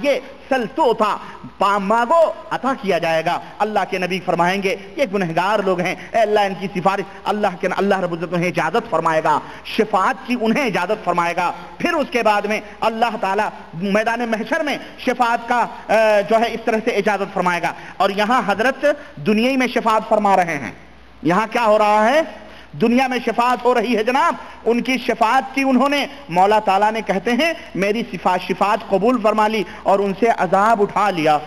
یہ سل تو تھا، مانگو عطا کیا جائے گا۔ اللہ کے نبی فرمائیں گے یہ گنہگار لوگ ہیں، اے اللہ ان کی سفارش، اللہ رب العزت انہیں اجازت فرمائے گا، شفاعت کی انہیں اجازت فرمائے گا۔ پھر اس کے بعد میں اللہ تعالیٰ میدان محشر میں شفاعت کا جو ہے اس طرح سے اجازت فرمائے گا۔ اور یہاں حضرت دنیا میں شفاعت فرما رہے ہیں، یہاں کیا ہو رہا ہے؟ دنیا میں شفاعت ہو رہی ہے جناب۔ ان کی شفاعت کی انہوں نے، مولا تعالیٰ نے کہتے ہیں میری شفاعت قبول فرما لی اور ان سے عذاب اٹھا لیا۔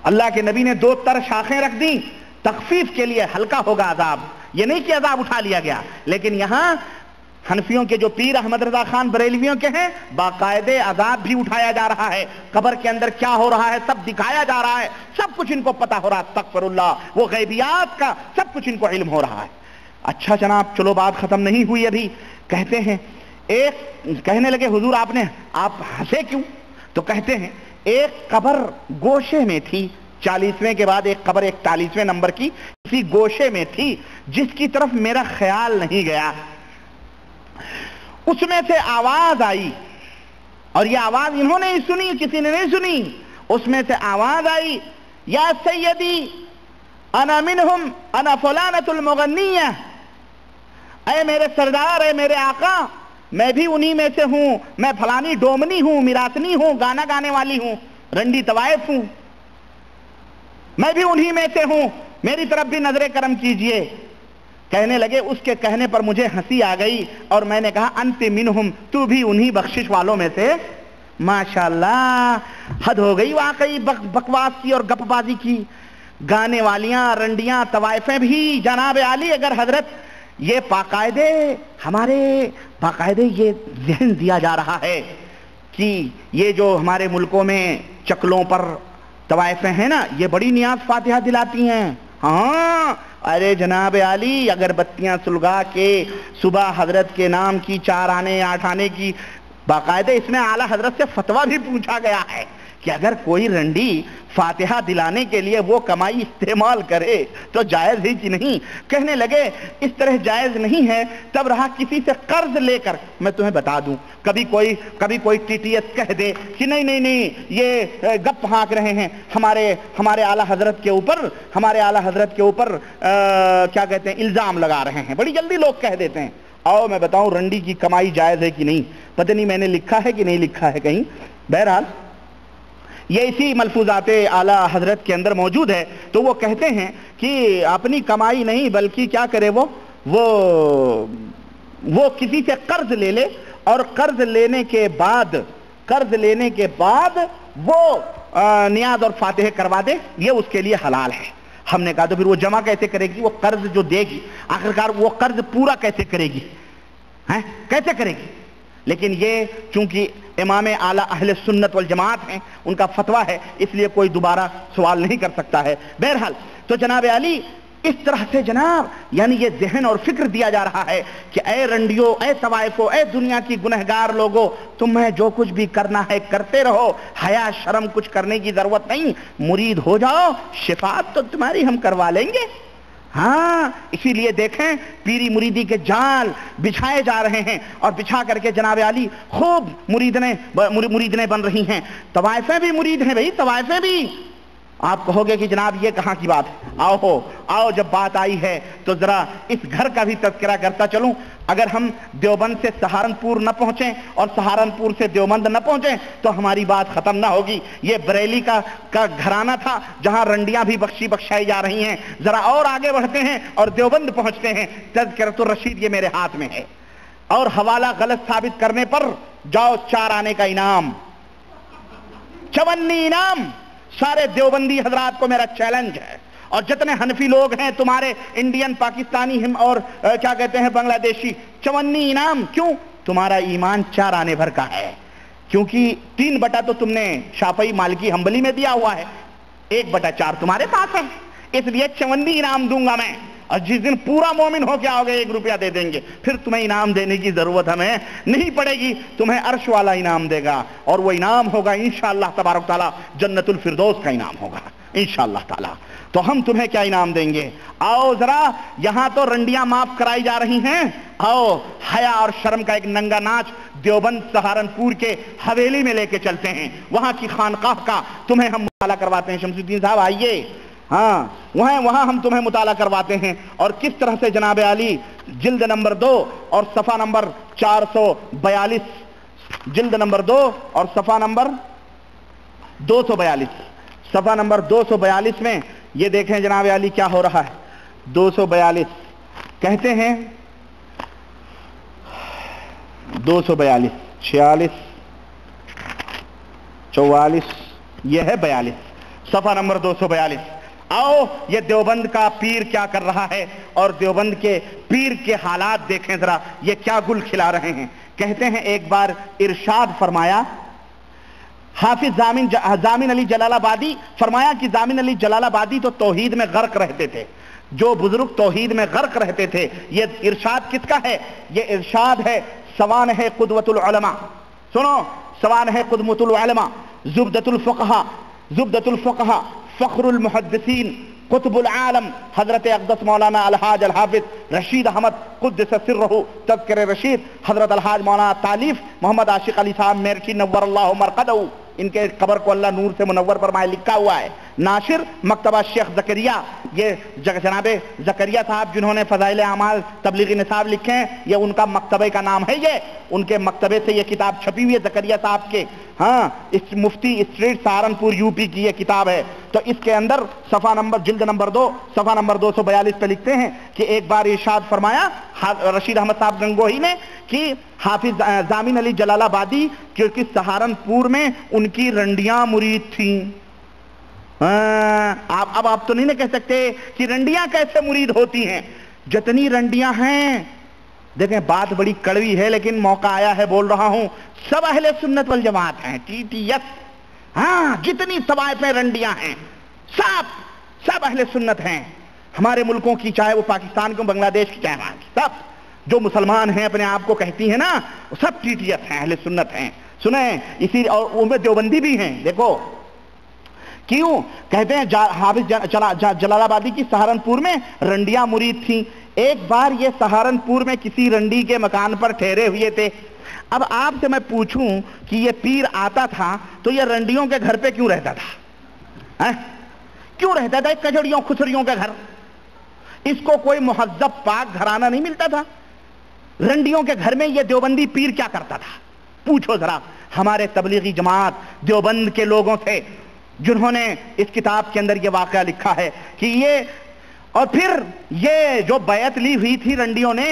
اللہ کے نبی نے دو تر شاخیں رکھ دیں تخفیف کے لیے، ہلکا ہوگا عذاب، یہ نہیں کہ عذاب اٹھا لیا گیا۔ لیکن یہاں حنفیوں کے جو پیر احمد رضا خان بریلویوں کے ہیں، باقاعدے عذاب بھی اٹھایا جا رہا ہے، قبر کے اندر کیا ہو رہا ہے سب دکھایا جا رہا ہے، سب کچھ ان کو پتا ہو رہا ہے، استغفر اللہ، وہ غیبیات کا سب کچھ ان کو علم ہو رہا ہے۔ اچھا جناب چلو بات ختم نہیں ہوئی ابھی، کہتے ہیں ایک کہنے لگے حضور آپ ہنسے کیوں؟ تو کہتے ہیں ایک قبر گوشے میں تھی، 40ویں کے بعد ایک قبر 41ویں نمبر کی کسی گوشے میں تھی جس کی طرف میرا خیال نہیں گیا، اس میں سے آواز آئی، اور یہ آواز انہوں نے ہی سنی، کسی نے نہیں سنی، اس میں سے آواز آئی یا سیدی انا منہم انا فلانۃ المغنیہ، اے میرے سردار، اے میرے آقا میں بھی انہی میں سے ہوں، میں فلانی ڈومنی ہوں، میراثنی ہوں، گانا گانے والی ہوں، رنڈی طوائف ہوں، میں بھی انہی میں سے ہوں، میری طرف بھی نظر کرم کیجئے۔ کہنے لگے اس کے کہنے پر مجھے ہنسی آ گئی اور میں نے کہا انت منہم، تو بھی انہی بخشش والوں میں سے۔ ماشاءاللہ حد ہو گئی واقعی بکواس کی اور گپ بازی کی، گانے والیاں رنڈیاں طوائفیں بھی جناب عالی، اگر حضرت یہ باقاعدے یہ ذہن دیا جا رہا ہے کہ یہ جو ہمارے ملکوں میں چکلوں پر طوائفیں ہیں نا، یہ بڑی نیاز فاتحہ دلاتی ہیں، ہاں ارے جناب عالی اگر بتیاں سلگا کے صبح حضرت کے نام کی 4 آنے 8 آنے کی، باقاعدہ اس میں اعلیٰ حضرت سے فتویٰ بھی پوچھا گیا ہے کہ اگر کوئی رنڈی فاتحہ دلانے کے لیے وہ کمائی استعمال کرے تو جائز ہی کہ نہیں؟ کہنے لگے اس طرح جائز نہیں ہے، تب رہا کسی سے قرض لے کر، میں تمہیں بتا دوں کبھی کوئی ٹی ٹی ایس کہہ دے کہ نہیں یہ گپ ہانک رہے ہیں ہمارے اعلیٰ حضرت کے اوپر کیا کہتے ہیں الزام لگا رہے ہیں، بڑی جلدی لوگ کہہ دیتے ہیں۔ آؤ میں بتاؤں رنڈی کی کمائی جائز ہے کہ نہیں، پتہ نہیں میں نے لکھا ہے کہ نہیں لکھا ہے کہیں، بہرحال یہ اسی ملفوظات اعلیٰ حضرت کے اندر موجود ہے۔ تو وہ کہتے ہیں کہ اپنی کمائی نہیں بلکہ کیا کرے وہ کسی سے قرض لے لے، اور قرض لینے کے بعد وہ نیاز اور فاتحہ کروا دے، یہ اس کے لیے حلال ہے۔ ہم نے کہا تو پھر وہ جمع کیسے کرے گی؟ وہ قرض جو دے گی آخرکار وہ قرض پورا کیسے کرے گی؟ کیسے کرے گی؟ لیکن یہ چونکہ امام اعلیٰ اہل سنت والجماعت ہیں، ان کا فتویٰ ہے، اس لیے کوئی دوبارہ سوال نہیں کر سکتا ہے۔ بہرحال تو جناب علی اس طرح سے جناب یعنی یہ ذہن اور فکر دیا جا رہا ہے کہ اے رنڈیوں، اے طوائفوں، اے دنیا کی گنہگار لوگوں، تمہیں جو کچھ بھی کرنا ہے کرتے رہو، حیا شرم کچھ کرنے کی ضرورت نہیں، مرید ہو جاؤ، شفاعت تو تمہاری ہم کروا لیں گے۔ ہاں اسی لیے دیکھیں پیری مریدی کے جال بچھائے جا رہے ہیں، اور بچھا کر کے جناب علی خوب مریدیں بن رہی ہیں، طوائفیں بھی مرید ہیں بھائی، طوائفیں بھی۔ آپ کہو گے کہ جناب یہ کہاں کی بات ہے؟ آؤ جب بات آئی ہے تو ذرا اس گھر کا بھی تذکرہ کرتا چلوں۔ اگر ہم دیوبند سے سہارنپور نہ پہنچیں اور سہارنپور سے دیوبند نہ پہنچیں تو ہماری بات ختم نہ ہوگی۔ یہ بریلی کا گھرانہ تھا جہاں رنڈیاں بھی بخشائی جا رہی ہیں۔ ذرا اور آگے بڑھتے ہیں اور دیوبند پہنچتے ہیں، تذکرۃ الرشید یہ میرے ہاتھ میں ہے، اور حوالہ غلط ثابت کرنے پر جاؤ 4 آنے کا انعام، 54 انعام۔ سارے دیوبندی حضرات کو میرا چیلنج ہے، اور جتنے حنفی لوگ ہیں تمہارے انڈین، پاکستانی اور کیا کہتے ہیں بنگلہ دیشی، 54 انعام۔ کیوں؟ تمہارا ایمان 4 آنے بھر کا ہے، کیونکہ 3 تو تم نے شافعی مالکی حنبلی میں دیا ہوا ہے، 1/4 تمہارے پاس ہے، اس لیے 54 انعام دوں گا میں، اور جس دن پورا مومن ہو کے آؤ گے 1 روپیہ دے دیں گے، پھر تمہیں انعام دینے کی ضرورت ہمیں نہیں پڑے گی، تمہیں عرش والا انعام دے گا، اور وہ انعام ہوگا انشاءاللہ تبارک تعالی جنت الفردوس کا انعام ہوگا انشاءاللہ تعالی. تو ہم تمہیں کیا انعام دیں گے؟ آؤ ذرا، یہاں تو رنڈیاں معاف کرائی جا رہی ہیں. آؤ حیا اور شرم کا ایک ننگا ناچ دیوبند سہارنپور کے حویلی میں لے کے چلتے ہیں. وہاں کی خانقاہ کا تمہیں ہم مطالعہ کرواتے ہیں. شمس الدین صاحب آئیے. ہاں وہاں ہم تمہیں مطالعہ کرواتے ہیں، اور کس طرح سے جناب عالی جلد نمبر 2 اور صفحہ نمبر 442، جلد نمبر 2 اور صفحہ نمبر 242، صفحہ نمبر 242 میں یہ دیکھیں جناب عالی کیا ہو رہا ہے. 242 کہتے ہیں، 242 46 44 یہ ہے 42، صفحہ نمبر 242. آؤ یہ دیوبند کا پیر کیا کر رہا ہے، اور دیوبند کے پیر کے حالات دیکھیں ذرا، یہ کیا گل کھلا رہے ہیں. کہتے ہیں ایک بار ارشاد فرمایا حافظ ضامن علی جلال آبادی، فرمایا کہ ضامن علی جلال آبادی تو توحید میں غرق رہتے تھے. جو بزرگ توحید میں غرق رہتے تھے. یہ ارشاد کس کا ہے؟ یہ ارشاد ہے سوانح قدوۃ العلماء. سنو، سوانح قدوۃ العلماء، زبدۃ الفقہاء، فخر المحدثین، قطب العالم حضرت اقدس مولانا الحاج الحافظ رشید احمد قدس سرہ تذکر رشید، حضرت الحاج مولانا تالیف محمد عاشق علی صاحب میرٹھی نور اللہ مرقدہ، ان کے قبر کو اللہ نور سے منور فرمائے. لکھا ہوا ہے ناشر مکتبہ شیخ زکریا. یہ جناب زکریا صاحب جنہوں نے فضائل اعمال تبلیغی نصاب لکھے ہیں، یہ ان کا مکتبے کا نام ہے. یہ ان کے مکتبے سے یہ کتاب چھپی ہوئی ہے زکریا صاحب کے. ہاں اس مفتی اسٹریٹ سہارنپور یو پی کی یہ کتاب ہے. تو اس کے اندر صفحہ نمبر جلد نمبر 2 صفحہ نمبر 242 پہ لکھتے ہیں کہ ایک بار ارشاد فرمایا رشید احمد صاحب گنگوہی نے کہ حافظ ضامن علی جلال آبادی کیونکہ سہارنپور میں ان کی رنڈیاں مرید تھیں. اب آپ تو نہیں نہ کہہ سکتے کہ رنڈیاں کیسے مرید ہوتی ہیں. جتنی رنڈیاں ہیں، دیکھیں بات بڑی کڑوی ہے لیکن موقع آیا ہے بول رہا ہوں، سب اہل سنت والجماعت ہیں. ٹی ٹی ایس، ہاں جتنی طوائفیں رنڈیاں ہیں سب اہل سنت ہیں. ہمارے ملکوں کی، چاہے وہ پاکستان کو، بنگلہ دیش کی، چاہے وہاں کی، سب جو مسلمان ہیں اپنے آپ کو کہتی ہیں نا، وہ سب ٹی ٹی ایس ہیں، اہل سنت ہیں. سنیں، اسی اور ان میں دیوبندی بھی ہیں. دیکھو کیوں کہتے ہیں حافظ جلال آبادی کی سہارنپور میں رنڈیاں مرید تھیں. ایک بار یہ سہارنپور میں کسی رنڈی کے مکان پر ٹھہرے ہوئے تھے. اب آپ سے میں پوچھوں کہ یہ پیر آتا تھا تو یہ رنڈیوں کے گھر پہ کیوں رہتا تھا؟ کیوں رہتا تھا کجڑیوں خسریوں کے گھر؟ اس کو کوئی مہذب پاک گھرانہ نہیں ملتا تھا؟ رنڈیوں کے گھر میں یہ دیوبندی پیر کیا کرتا تھا؟ پوچھو ذرا ہمارے تبلیغی جماعت دیوبند کے لوگوں سے جنہوں نے اس کتاب کے اندر یہ واقعہ لکھا ہے کہ یہ، اور پھر یہ جو بیعت لی ہوئی تھی رنڈیوں نے،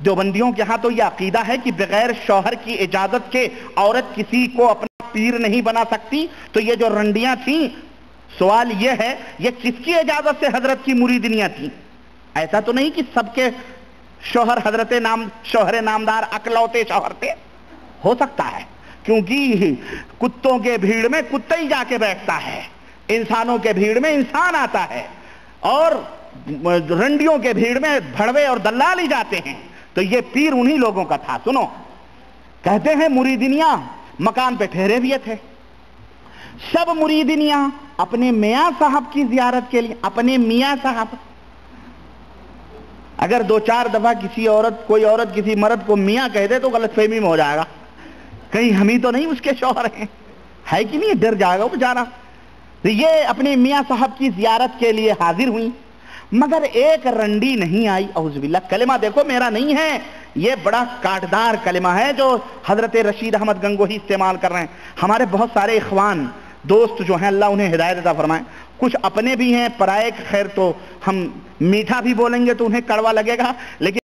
دیوبندیوں کے ہاں تو یہ عقیدہ ہے کہ بغیر شوہر کی اجازت کے عورت کسی کو اپنا پیر نہیں بنا سکتی. تو یہ جو رنڈیاں تھیں، سوال یہ ہے یہ کس کی اجازت سے حضرت کی مریدنیاں تھیں؟ ایسا تو نہیں کہ سب کے شوہر شوہر نامدار اکلوتے شوہر تھے. ہو سکتا ہے کیونکہ کتوں کے بھیڑ میں کتا ہی جا کے بیٹھتا ہے، انسانوں کے بھیڑ میں انسان آتا ہے، اور رنڈیوں کے بھیڑ میں بھڑوے اور دلال ہی جاتے ہیں. تو یہ پیر انہی لوگوں کا تھا. سنو، کہتے ہیں مریدنیاں مکان پہ ٹھہرے ہوئے تھے. سب مریدنیاں اپنے میاں صاحب کی زیارت کے لیے، اپنے میاں صاحب، اگر 2-4 دفعہ کوئی عورت کسی مرد کو میاں کہہ دے تو غلط فہمی میں ہو جائے گا، کہیں ہم ہی تو نہیں اس کے شوہر ہیں، ہے کہ نہیں؟ ڈر جائے گا وہ بیچارہ. تو یہ اپنے میاں صاحب کی زیارت کے لیے حاضر ہوئی، مگر ایک رنڈی نہیں آئی. اعوذ باللہ. کلمہ دیکھو میرا نہیں ہے، یہ بڑا کاٹدار کلمہ ہے جو حضرت رشید احمد گنگوہی استعمال کر رہے ہیں. ہمارے بہت سارے اخوان دوست جو ہیں اللہ انہیں ہدایت عطا فرمائے، کچھ اپنے بھی ہیں، پرائے خیر تو ہم میٹھا بھی بولیں گے تو انہیں کڑوا لگے گا، لیکن